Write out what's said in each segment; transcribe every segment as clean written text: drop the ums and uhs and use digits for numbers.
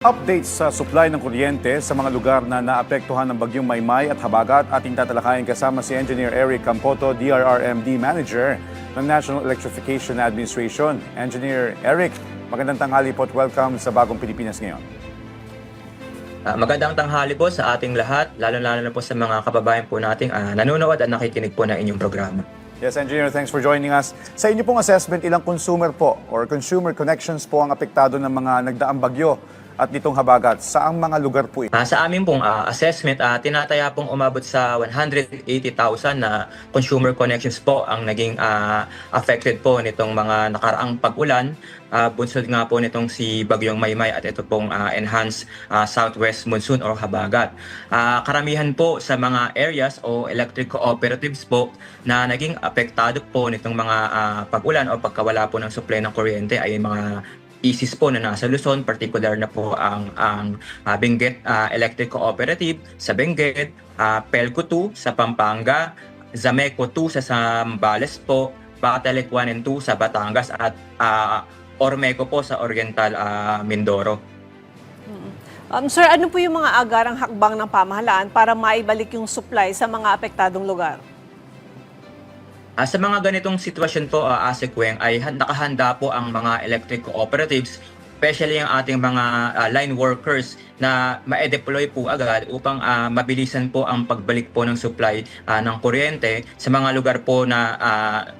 Updates sa supply ng kuryente sa mga lugar na naapektuhan ng bagyong Maymay at Habagat ating tatalakayin kasama si Engineer Eric Campoto, DRRMD Manager ng National Electrification Administration. Engineer Eric, magandang tanghali po at welcome sa Bagong Pilipinas ngayon. Magandang tanghali po sa ating lahat, lalo-lalo na po sa mga kababayan po nating nanonood at nakikinig po ng inyong programa. Yes, Engineer, thanks for joining us. Sa inyo pong assessment, ilang consumer po or consumer connections po ang apektado ng mga nagdaang bagyo at nitong Habagat? Saang mga lugar po ito? Sa amin pong assessment, tinataya pong umabot sa 180,000 na consumer connections po ang naging affected po nitong mga nakaraang pag-ulan. Bunsod nga po nitong si Bagyong Maymay at ito pong enhanced southwest monsoon or Habagat. Karamihan po sa mga areas o electric cooperatives po na naging apektado po nitong mga pag-ulan o pagkawala po ng supply ng kuryente ay mga ISIS po na nasa Luzon, particular na po ang Benguet Electric Cooperative sa Benguet, Pelco 2 sa Pampanga, Zameco 2 sa Zambales po, Batelec 1 and 2 sa Batangas at Ormeco po sa Oriental Mindoro. Sir, ano po yung mga agarang hakbang ng pamahalaan para maibalik yung supply sa mga apektadong lugar? Sa mga ganitong sitwasyon po, Ase Kuweng, ay nakahanda po ang mga electric cooperatives, especially ang ating mga line workers na ma-deploy po agad upang mabilisan po ang pagbalik po ng supply ng kuryente sa mga lugar po na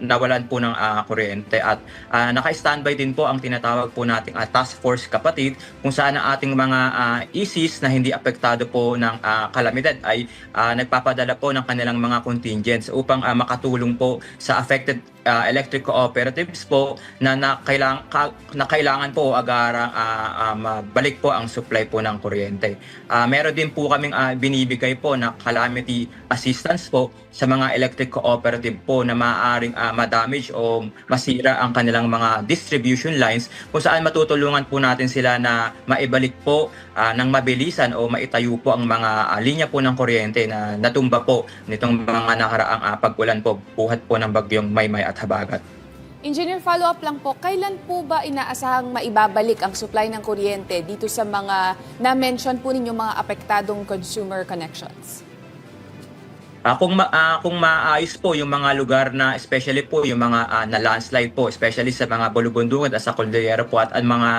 nawalan po ng kuryente. At naka-standby din po ang tinatawag po nating task force kapatid kung saan ang ating mga ECs na hindi apektado po ng kalamidad ay nagpapadala po ng kanilang mga contingents upang makatulong po sa affected electric cooperatives po na kailangan po agarang balik po ang supply po ng kuryente. Meron din po kaming binibigay po na calamity assistance po sa mga electric cooperative po na maaaring ma-damage o masira ang kanilang mga distribution lines kung saan matutulungan po natin sila na maibalik po ng mabilisan o maitayo po ang mga linya po ng kuryente na natumba po nitong mga nakaraang pag-ulan po buhat po ng bagyong Maymay at Habagat. Engineer, follow-up lang po, kailan po ba inaasahang maibabalik ang supply ng kuryente dito sa mga na-mention po ninyong mga apektadong consumer connections? Kung maayos po yung mga lugar na especially po yung mga na-landslide po, especially sa mga bulubundugan at sa Cordillera po at ang mga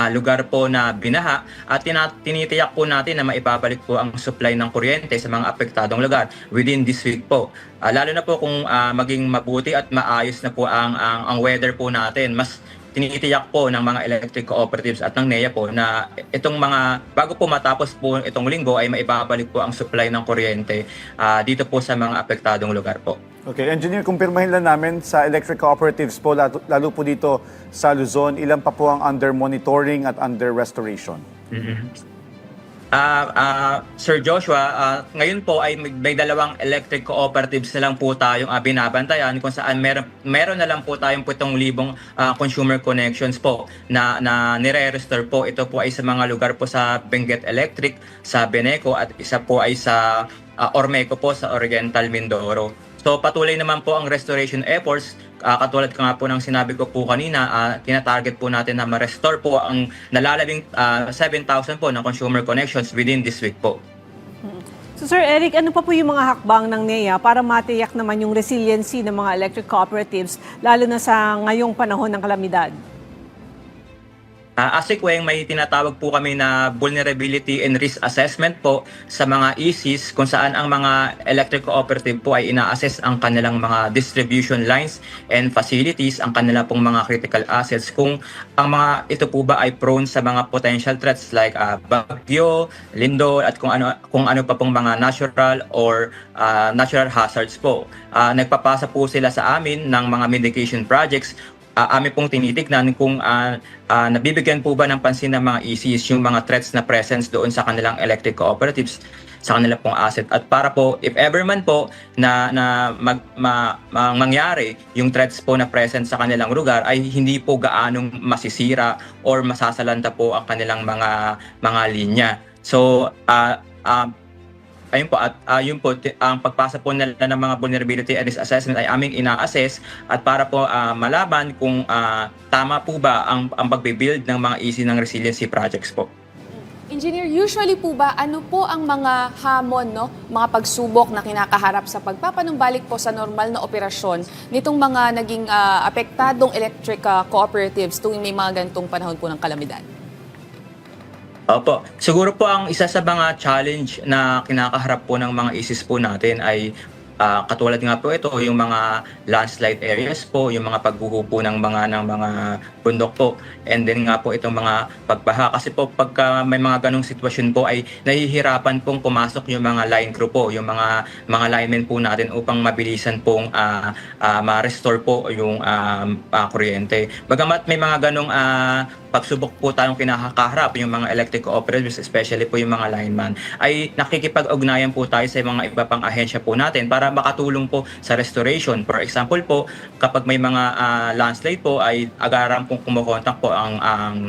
lugar po na binaha at tinitiyak po natin na maibabalik po ang supply ng kuryente sa mga apektadong lugar within this week po. Lalo na po kung maging mabuti at maayos na po ang weather po natin, mas tinitiyak po ng mga electric cooperatives at ng NEA po na itong mga bago po matapos po itong linggo ay maibabalik po ang supply ng kuryente dito po sa mga apektadong lugar po. Okay, Engineer, kumpirmahin lang namin sa electric cooperatives po, lalo po dito sa Luzon, ilan pa po ang under monitoring at under restoration? Sir Joshua, ngayon po ay may dalawang electric cooperatives na lang po tayong binabantayan kung saan meron na lang po tayong 7,000 consumer connections po na nire-restore po. Ito po ay sa mga lugar po sa Benguet Electric, sa Beneco at isa po ay sa Ormeco po sa Oriental Mindoro. So patuloy naman po ang restoration efforts. Katulad ka nga po ng sinabi ko po kanina, tinatarget po natin na ma-restore po ang nalalabing 7,000 po na consumer connections within this week po. So Sir Eric, ano pa po yung mga hakbang ng NEA para matiyak naman yung resiliency ng mga electric cooperatives, lalo na sa ngayong panahon ng kalamidad? Ase Kuweng, may tinatawag po kami na vulnerability and risk assessment po sa mga ECs kung saan ang mga electric cooperative po ay ina-assess ang kanilang mga distribution lines and facilities, ang kanilang pong mga critical assets kung ang mga ito po ba ay prone sa mga potential threats like bagyo, lindol at kung ano pa pong mga natural or natural hazards po. Nagpapasa po sila sa amin ng mga mitigation projects. Amin pong tinitignan kung nabibigyan po ba ng pansin ng mga ECs yung mga threats na presence doon sa kanilang electric cooperatives, sa kanilang pong asset. At para po, if ever man po na mangyari yung threats po na present sa kanilang lugar, ay hindi po gaanong masisira or masasalanta po ang kanilang mga linya. So, ayun po, at yun po, ang pagpasa po nila ng mga vulnerability and risk assessment ay aming ina-assess at para po malaman kung tama po ba ang pagbibuild ng mga EC ng resiliency projects po. Engineer, usually po ba, ano po ang mga hamon, no, mga pagsubok na kinakaharap sa pagpapanumbalik po sa normal na operasyon nitong mga naging apektadong electric cooperatives tuwing may mga ganitong panahon po ng kalamidad? Opo. Siguro po ang isa sa mga challenge na kinakaharap po ng mga ISIS po natin ay katulad nga po ito, yung mga landslide areas po, yung mga pagguho po ng mga bundok po. And then nga po itong mga pagbaha. Kasi po pagka may mga ganong sitwasyon po ay nahihirapan pong pumasok yung mga line crew po, yung mga linemen po natin upang mabilisan pong ma-restore po yung kuryente. Bagamat may mga ganong pagsubok po tayong kinakaharap, yung mga electric cooperatives, especially po yung mga lineman, ay nakikipag-ugnayan po tayo sa mga iba pang ahensya po natin para makatulong po sa restoration. For example po, kapag may mga landslide po, ay agaran pong kumukontak po ang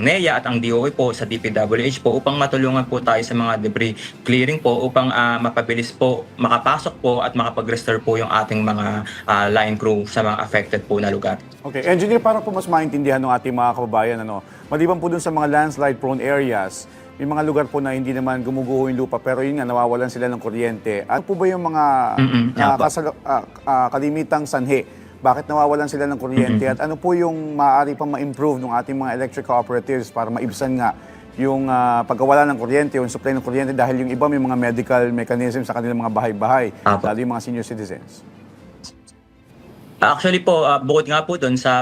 NEA at ang DOE po sa DPWH po upang matulungan po tayo sa mga debris clearing po upang mapabilis po, makapasok po at makapag-restore po yung ating mga line crew sa mga affected po na lugar. Okay, Engineer, para po mas maintindihan ng ating mga kababayan, maliban po dun sa mga landslide-prone areas, may mga lugar po na hindi naman gumuguho yung lupa pero yun nga, nawawalan sila ng kuryente. Ano po ba yung mga kalimitang sanhi? Bakit nawawalan sila ng kuryente? At ano po yung maaari pang ma-improve ng ating mga electric cooperatives para maibsan nga yung pagkawala ng kuryente, yung supply ng kuryente dahil yung iba may mga medical mechanism sa kanilang mga bahay-bahay, lalo yung mga senior citizens? Actually po, bukod nga po doon sa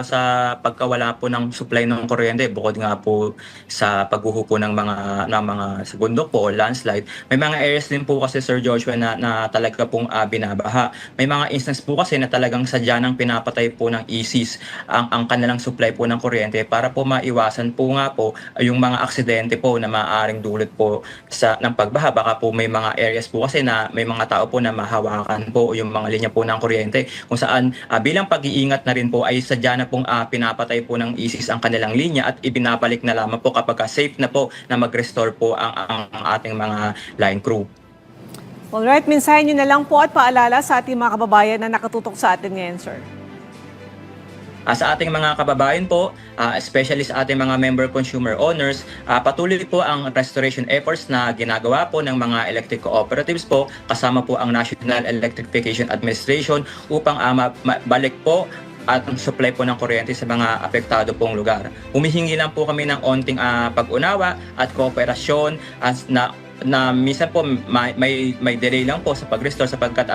pagkawala po ng supply ng kuryente, bukod nga po sa pagguho po ng mga sa bundok po o landslide, may mga areas din po kasi Sir Joshua na talaga pong binabaha. May mga instance po kasi na talagang sadya nang pinapatay po ng ISIS ang kanilang supply po ng kuryente para po maiwasan po nga po yung mga aksidente po na maaaring dulot po ng pagbaha. Baka po may mga areas po kasi na may mga tao po na mahawakan po yung mga linya po ng kuryente kung saan bilang pag-iingat na rin po ay sadya na pong pinapatay po ng ISIS ang kanilang linya at ibinabalik na lamang po kapag safe na po na mag-restore po ang ating mga line crew. Alright, mensahe nyo na lang po at paalala sa ating mga kababayan na nakatutok sa atin ngayon, sir. Sa ating mga kababayan po, especially sa ating mga member consumer owners, patuloy po ang restoration efforts na ginagawa po ng mga electric cooperatives po, kasama po ang National Electrification Administration upang balik po at ang supply po ng kuryente sa mga apektado pong lugar. Humihingi lang po kami ng onting pag-unawa at kooperasyon na minsan po may delay lang po sa pag-restore sapagkat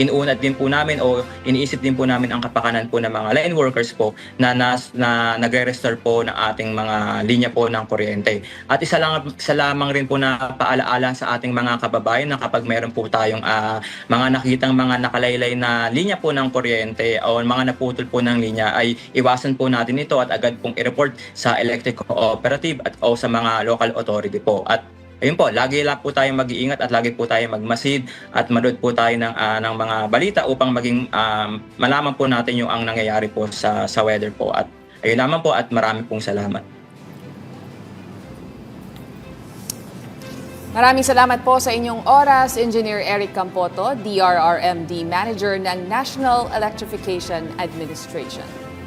inuunat din po namin o iniisip din po namin ang kapakanan po ng mga line workers po na nagre-restore po ng ating mga linya po ng kuryente. At isa lamang rin po na paalaala sa ating mga kababayan na kapag mayroon po tayong mga nakitang mga nakalaylay na linya po ng kuryente o mga naputol po ng linya ay iwasan po natin ito at agad pong i-report sa electric cooperative o sa mga local authority po. At ayun po, lagi lang po tayong mag-iingat at lagi po tayong magmasid at manood po tayo ng mga balita upang maging malaman po natin yung ang nangyayari po sa weather po. At ayun naman po at marami pong salamat. Maraming salamat po sa inyong oras, Engineer Eric Campoto, DRRMD Manager ng National Electrification Administration.